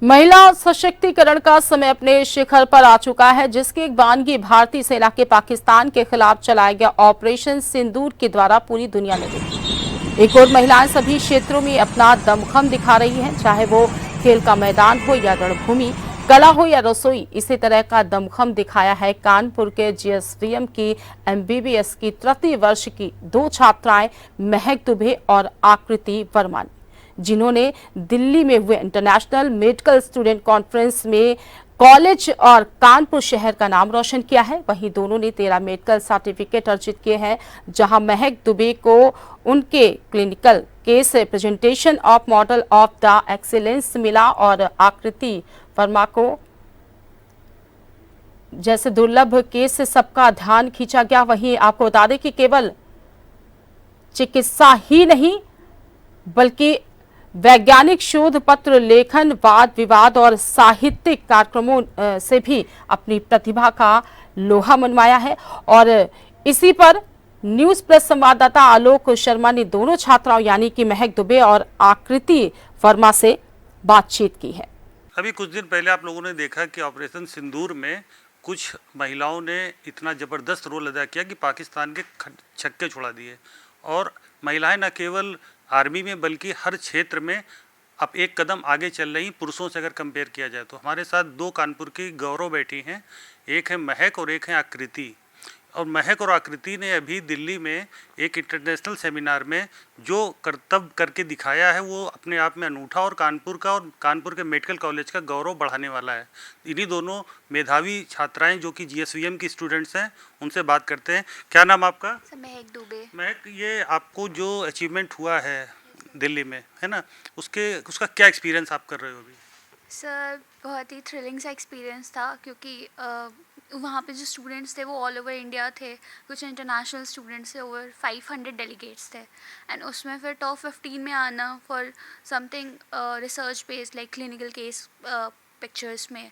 महिला सशक्तिकरण का समय अपने शिखर पर आ चुका है, जिसकी एक वानगी भारतीय सेना के पाकिस्तान के खिलाफ चलाया गया ऑपरेशन सिंदूर के द्वारा पूरी दुनिया ने देखी। एक और महिलाएं सभी क्षेत्रों में अपना दमखम दिखा रही हैं, चाहे वो खेल का मैदान हो या रणभूमि, कला हो या रसोई। इसी तरह का दमखम दिखाया है कानपुर के जीएसवीएम की एमबीबीएस की तृतीय वर्ष की दो छात्राएं महक दुबे और आकृति वर्मा ने, जिन्होंने दिल्ली में हुए इंटरनेशनल मेडिकल स्टूडेंट कॉन्फ्रेंस में कॉलेज और कानपुर शहर का नाम रोशन किया है। वहीं दोनों ने 13 मेडिकल सर्टिफिकेट अर्जित किए हैं, जहां महक दुबे को उनके clinical case presentation of model of the excellence मिला और आकृति वर्मा को जैसे दुर्लभ केस से सबका ध्यान खींचा गया। वहीं आपको बता दें कि केवल चिकित्सा ही नहीं बल्कि वैज्ञानिक शोध पत्र लेखन, वाद विवाद और साहित्यिक कार्यक्रमों से भी अपनी प्रतिभा का लोहा मनवाया है। और इसी पर न्यूज प्लस संवाददाता आलोक शर्मा ने दोनों छात्राओं यानी कि महक दुबे और आकृति वर्मा से बातचीत की है। अभी कुछ दिन पहले आप लोगों ने देखा कि ऑपरेशन सिंदूर में कुछ महिलाओं ने इतना ज़बरदस्त रोल अदा किया कि पाकिस्तान के छक्के छुड़ा दिए। और महिलाएं न केवल आर्मी में बल्कि हर क्षेत्र में अब एक कदम आगे चल रही, पुरुषों से अगर कंपेयर किया जाए तो। हमारे साथ दो कानपुर की गौरव बैठी हैं, एक है महक और एक है आकृति। और महक और आकृति ने अभी दिल्ली में एक इंटरनेशनल सेमिनार में जो करतब करके दिखाया है वो अपने आप में अनूठा और कानपुर के मेडिकल कॉलेज का गौरव बढ़ाने वाला है। इन्हीं दोनों मेधावी छात्राएं जो कि जीएसवीएम की स्टूडेंट्स हैं, उनसे बात करते हैं। क्या नाम आपका? महक दुबे। महक, ये आपको जो अचीवमेंट हुआ है दिल्ली में, है ना, उसका क्या एक्सपीरियंस आप कर रहे हो अभी? सर, बहुत ही थ्रिलिंग सा एक्सपीरियंस था, क्योंकि वहाँ पे जो स्टूडेंट्स थे वो ऑल ओवर इंडिया थे, कुछ इंटरनेशनल स्टूडेंट्स थे, ओवर 500 डेलीगेट्स थे। एंड उसमें फिर टॉप 15 में आना for something research based like clinical case pictures में,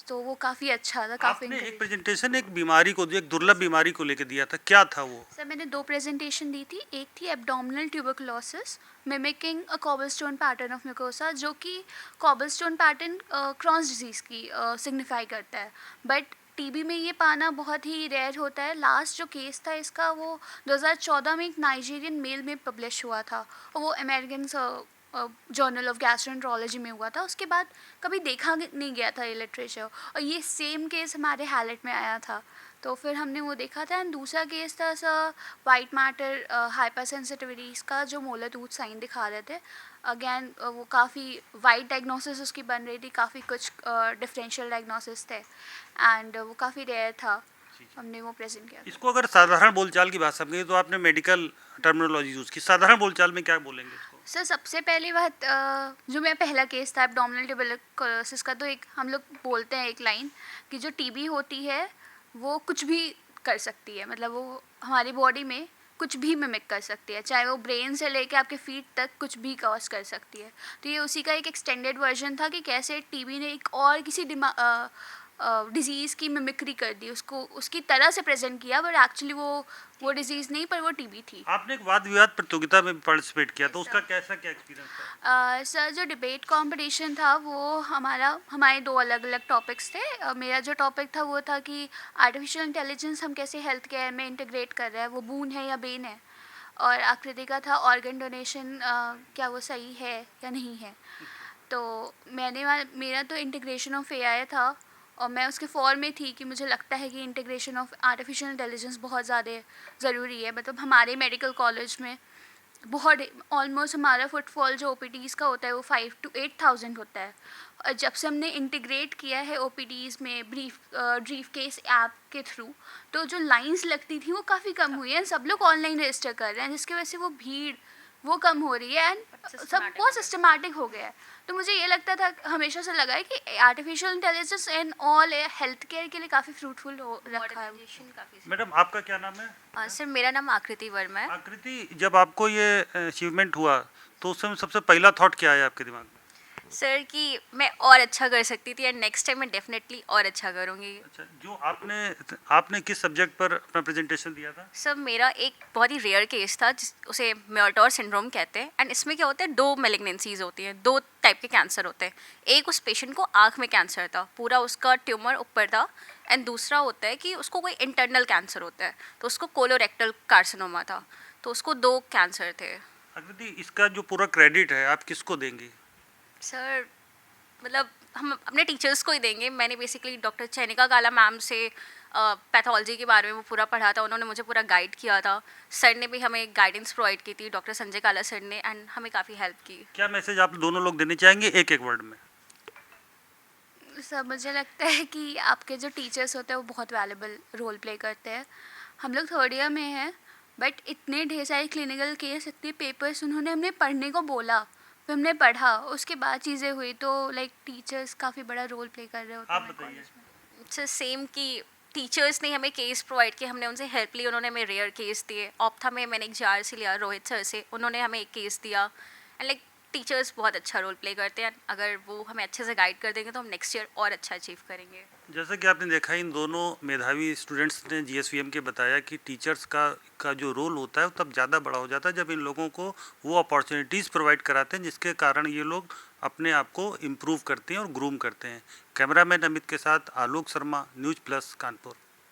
तो वो काफ़ी अच्छा था। काफ़ी आपने एक प्रेजेंटेशन एक बीमारी को, एक दुर्लभ बीमारी को लेकर दिया था, क्या था वो? सर, मैंने दो प्रेजेंटेशन दी थी। एक थी abdominal tuberculosis mimicking a cobblestone pattern of mucosa, जो कि कॉबलस्टोन पैटर्न क्रॉन्स डिजीज़ की सिग्निफाई करता है। बट टीबी में ये पाना बहुत ही रेयर होता है। लास्ट जो केस था इसका वो 2014 में एक नाइजीरियन मेल में पब्लिश हुआ था, और वो अमेरिकन जर्नल ऑफ गैस्ट्रोएंटरोलॉजी में हुआ था। उसके बाद कभी देखा नहीं गया था ये लिटरेचर, और ये सेम केस हमारे हैलेट में आया था, तो फिर हमने वो देखा था। एंड दूसरा केस था sir white matter hyper sensitivities का, जो मोलातूत साइन दिखा रहे थे। अगेन वो काफ़ी वाइड डायग्नोसिस उसकी बन रही थी, काफ़ी कुछ डिफरेंशियल डायग्नोसिस थे, एंड वो काफ़ी रेयर था। हमने वो प्रेजेंट किया। इसको अगर साधारण बोलचाल की भाषा में, तो आपने मेडिकल टर्मिनोलॉजी यूज़ की, साधारण बोलचाल में क्या बोलेंगे इसको? सर, सबसे पहली बात, जो मेरा पहला केस था एब्डोमिनल ट्यूबरकुलोसिस का, तो एक हम लोग बोलते हैं एक लाइन कि जो टीबी होती है वो कुछ भी कर सकती है, मतलब वो हमारी बॉडी में कुछ भी मिमिक कर सकती है, चाहे वो ब्रेन से लेके आपके फीट तक कुछ भी कॉज कर सकती है। तो ये उसी का एक एक्सटेंडेड वर्जन था कि कैसे टीबी ने एक और किसी डिज़ीज़ की मिमिक्री कर दी, उसको उसकी तरह से प्रेजेंट किया, बट एक्चुअली वो डिज़ीज़ नहीं, पर वो टीबी थी। आपने एक वाद विवाद प्रतियोगिता में पार्टिसिपेट किया, तो उसका कैसा क्या एक्सपीरियंस था? सर, जो डिबेट कंपटीशन था वो हमारे दो अलग अलग टॉपिक्स थे। मेरा जो टॉपिक था वो था कि आर्टिफिशियल इंटेलिजेंस हम कैसे हेल्थ केयर में इंटीग्रेट कर रहे हैं, वो बून है या बेन है। और आकृति का था ऑर्गन डोनेशन, क्या वो सही है या नहीं है। तो मेरा तो इंटीग्रेशन ऑफ एआई था, और मैं उसके फॉर्म में थी कि मुझे लगता है कि इंटीग्रेशन ऑफ आर्टिफिशियल इंटेलिजेंस बहुत ज़्यादा ज़रूरी है। मतलब हमारे मेडिकल कॉलेज में बहुत ऑलमोस्ट हमारा फुटफॉल जो ओपीडीज़ का होता है वो 5 to 8,000 होता है। और जब से हमने इंटीग्रेट किया है ओपीडीज़ में ब्रीफ केस ऐप के थ्रू, तो जो लाइंस लगती थी वो काफ़ी कम हुई है। सब लोग ऑनलाइन रजिस्टर कर रहे हैं, जिसकी वजह से वो भीड़ वो कम हो रही है, एंड सब बहुत सिस्टमैटिक हो गया है। तो मुझे ये लगता था, हमेशा से लगा है कि artificial intelligence and all health care के लिए काफ़ी फ्रूटफुल हो रखा है। मैडम, आपका क्या नाम है? सर, मेरा नाम आकृति वर्मा है। आकृति, जब आपको ये अचीवमेंट हुआ तो उस समय सबसे पहला थॉट क्या आया आपके दिमाग में? सर कि मैं और अच्छा कर सकती थी एंड नेक्स्ट टाइम मैं डेफिनेटली और अच्छा करूँगी। अच्छा, जो आपने आपने किस सब्जेक्ट पर अपना प्रेजेंटेशन दिया था? सर मेरा एक बहुत ही रेयर केस था उसे म्योर्टोर सिंड्रोम कहते हैं एंड इसमें क्या होता है, 2 मेलिग्नेंसीज होती हैं, 2 टाइप के कैंसर होते हैं। एक उस पेशेंट को आँख में कैंसर था, पूरा उसका ट्यूमर ऊपर था एंड दूसरा होता है कि उसको कोई इंटरनल कैंसर होता है, तो उसको कोलोरेक्टल कार्सिनोमा था, तो उसको 2 कैंसर थे। आकृति, इसका जो पूरा क्रेडिट है आप किसको देंगी? सर मतलब हम अपने टीचर्स को ही देंगे। मैंने बेसिकली डॉक्टर चैनिका काला मैम से पैथोलॉजी के बारे में वो पूरा पढ़ा था, उन्होंने मुझे पूरा गाइड किया था। सर ने भी हमें गाइडेंस प्रोवाइड की थी, डॉक्टर संजय काला सर ने, एंड हमें काफ़ी हेल्प की। क्या मैसेज आप दोनों लोग देने चाहेंगे एक एक वर्ड में? सब मुझे लगता है कि आपके जो टीचर्स होते हैं वो बहुत वैल्यूबल रोल प्ले करते हैं। हम लोग थर्ड ईयर में हैं, बट इतने ढेर सारे क्लिनिकल केस, इतने पेपर्स उन्होंने हमें पढ़ने को बोला, फिर हमने पढ़ा, उसके बाद चीज़ें हुई, तो लाइक टीचर्स काफ़ी बड़ा रोल प्ले कर रहे होते आप हैं बताइए। कॉलेज में। सर सेम कि टीचर्स ने हमें केस प्रोवाइड किए, हमने उनसे हेल्प ली, उन्होंने हमें रेयर केस दिए। ऑप्था में मैंने एक जार से लिया रोहित सर से, उन्होंने हमें एक केस दिया एंड लाइक टीचर्स बहुत अच्छा रोल प्ले करते हैं। अगर वो हमें अच्छे से गाइड कर देंगे तो हम नेक्स्ट ईयर और अच्छा अचीव करेंगे। जैसा कि आपने देखा, इन दोनों मेधावी स्टूडेंट्स ने जीएसवीएम के बताया कि टीचर्स का जो रोल होता है वो तब ज़्यादा बड़ा हो जाता है जब इन लोगों को वो अपॉर्चुनिटीज़ प्रोवाइड कराते हैं जिसके कारण ये लोग अपने आप को इम्प्रूव करते हैं और ग्रूम करते हैं। कैमरामैन अमित के साथ आलोक शर्मा, न्यूज़ प्लस कानपुर।